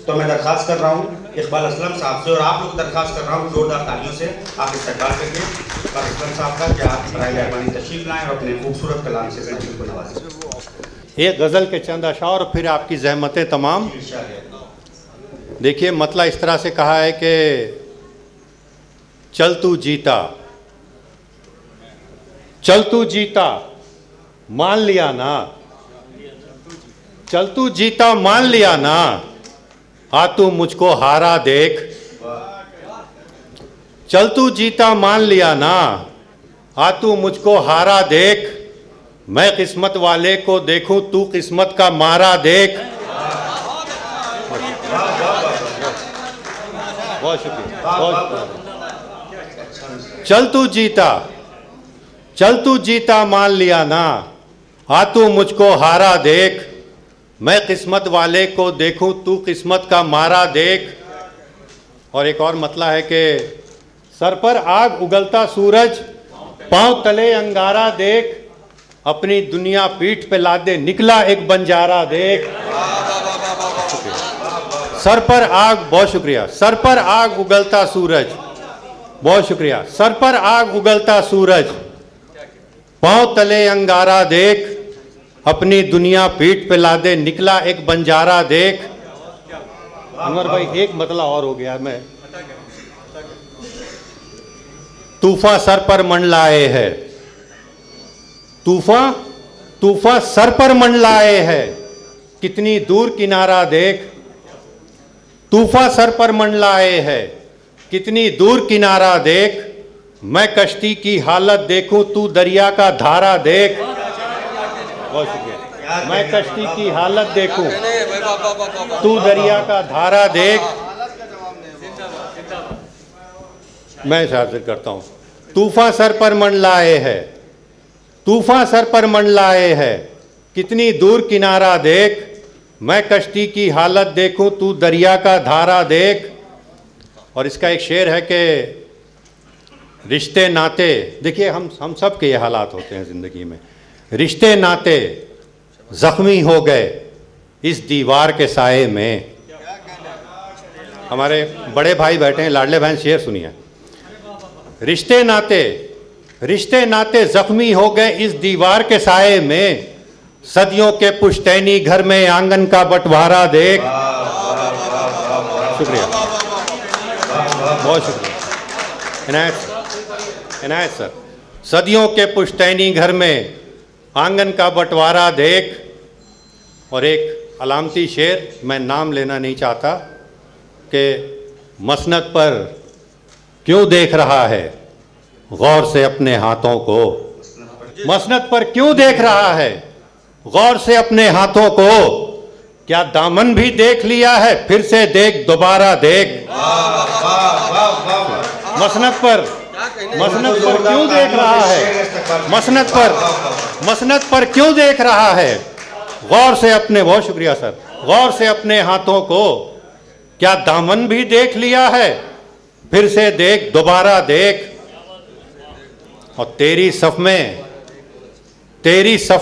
तो मैं दरख्वास्त कर रहा हूँ इकबाल असलम साहब से और आप लोग दरख्वास्त कर रहा हूँ जोरदार तालियों से आप इस्तकबाल करिए इकबाल असलम साहब का कि आप बराए मेहरबानी तशरीफ लाएँ और अपने खूबसूरत कलाम से इस महफिल को नवाजें। एक गज़ल के चंद अशार और फिर आपकी ज़हमतें तमाम। देखिए मतला इस तरह से कहा है कि चल तू जीता, चल तू जीता मान लिया ना, चल तू जीता मान लिया ना, आ तू मुझको हारा देख, चल तू जीता मान लिया ना, आ तू मुझको हारा देख, मैं किस्मत वाले को देखूं तू किस्मत का मारा देख। बहुत शुक्रिया, बहुत शुक्रिया। चल तू जीता, चल तू जीता मान लिया ना, आ तू मुझको हारा देख, मैं किस्मत वाले को देखूं तू किस्मत का मारा देख। और एक और मतला है कि सर पर आग उगलता सूरज, पांव तले अंगारा देख, अपनी दुनिया पीठ पे लादे निकला एक बंजारा देख। सर पर आग, बहुत शुक्रिया, सर पर आग उगलता सूरज, बहुत शुक्रिया, सर पर आग उगलता सूरज, पांव तले अंगारा देख, अपनी दुनिया पीठ पे लादे निकला एक बंजारा देख। अनवर भाई एक मतला और हो गया, मैं तूफा सर पर मंडलाए है, तूफा तूफा सर पर मंडलाए है, कितनी दूर किनारा देख, तूफा सर पर मंडलाए है, कितनी दूर किनारा देख, मैं कश्ती की हालत देखूं तू दरिया का धारा देख। बहुत शुक्रिया। मैं कश्ती की हालत देखूं तू दरिया का धारा देख। मैं हाजिर करता हूं। तूफा सर पर मंडलाए है, तूफा सर पर मंडलाए है, कितनी दूर किनारा देख, मैं कश्ती की हालत देखूं तू दरिया का धारा देख। और इसका एक शेर है कि रिश्ते नाते, देखिए हम सब के ये हालात होते हैं ज़िंदगी में, रिश्ते नाते ज़ख्मी हो गए इस दीवार के साए में। हमारे बड़े भाई बैठे हैं, लाडले बहन, शेर सुनिए। रिश्ते नाते ज़ख्मी हो गए इस दीवार के साए में, सदियों के पुश्तैनी घर में आंगन का बंटवारा देख। शुक्रिया, बहुत शुक्रिया। इनायत सर। सदियों के पुश्तैनी घर में आंगन का बंटवारा देख। और एक अलामती शेर, मैं नाम लेना नहीं चाहता, कि मसनद पर क्यों देख रहा है गौर से अपने हाथों को, मसनद पर क्यों देख रहा है गौर से अपने हाथों को, क्या दामन भी देख लिया है फिर से देख दोबारा देख। मसनद पर क्यों देख रहा है, मसनद पर क्यों देख रहा है गौर से अपने, बहुत शुक्रिया सर, गौर से अपने हाथों को, क्या दामन भी देख लिया है फिर से देख दोबारा देख। और तेरी सफ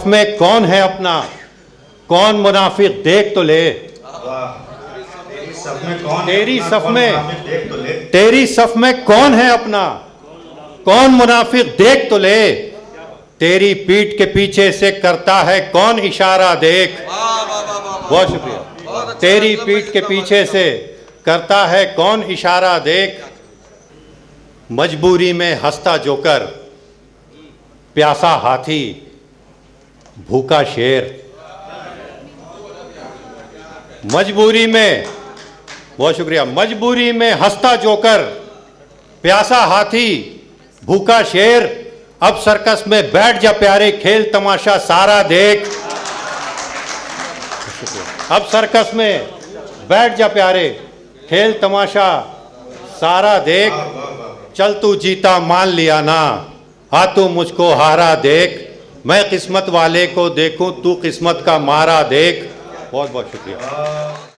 में कौन है अपना, कौन मुनाफिक देख तो ले, तेरी सफ में कौन है अपना, कौन मुनाफिक देख तो ले, तेरी पीठ के पीछे से करता है कौन इशारा देख। बहुत शुक्रिया। तेरी पीठ के पीछे से करता है कौन इशारा देख। मजबूरी में हंसता जोकर, प्यासा हाथी, भूखा शेर। मजबूरी में, बहुत शुक्रिया, मजबूरी में हंसता जोकर, प्यासा हाथी, भूखा शेर, अब सर्कस में बैठ जा प्यारे खेल तमाशा सारा देख। अब सर्कस में बैठ जा प्यारे खेल तमाशा सारा देख, चल तू जीता मान लिया ना, आ तू मुझको हारा देख, मैं किस्मत वाले को देखूं तू किस्मत का मारा देख। बहुत बहुत शुक्रिया।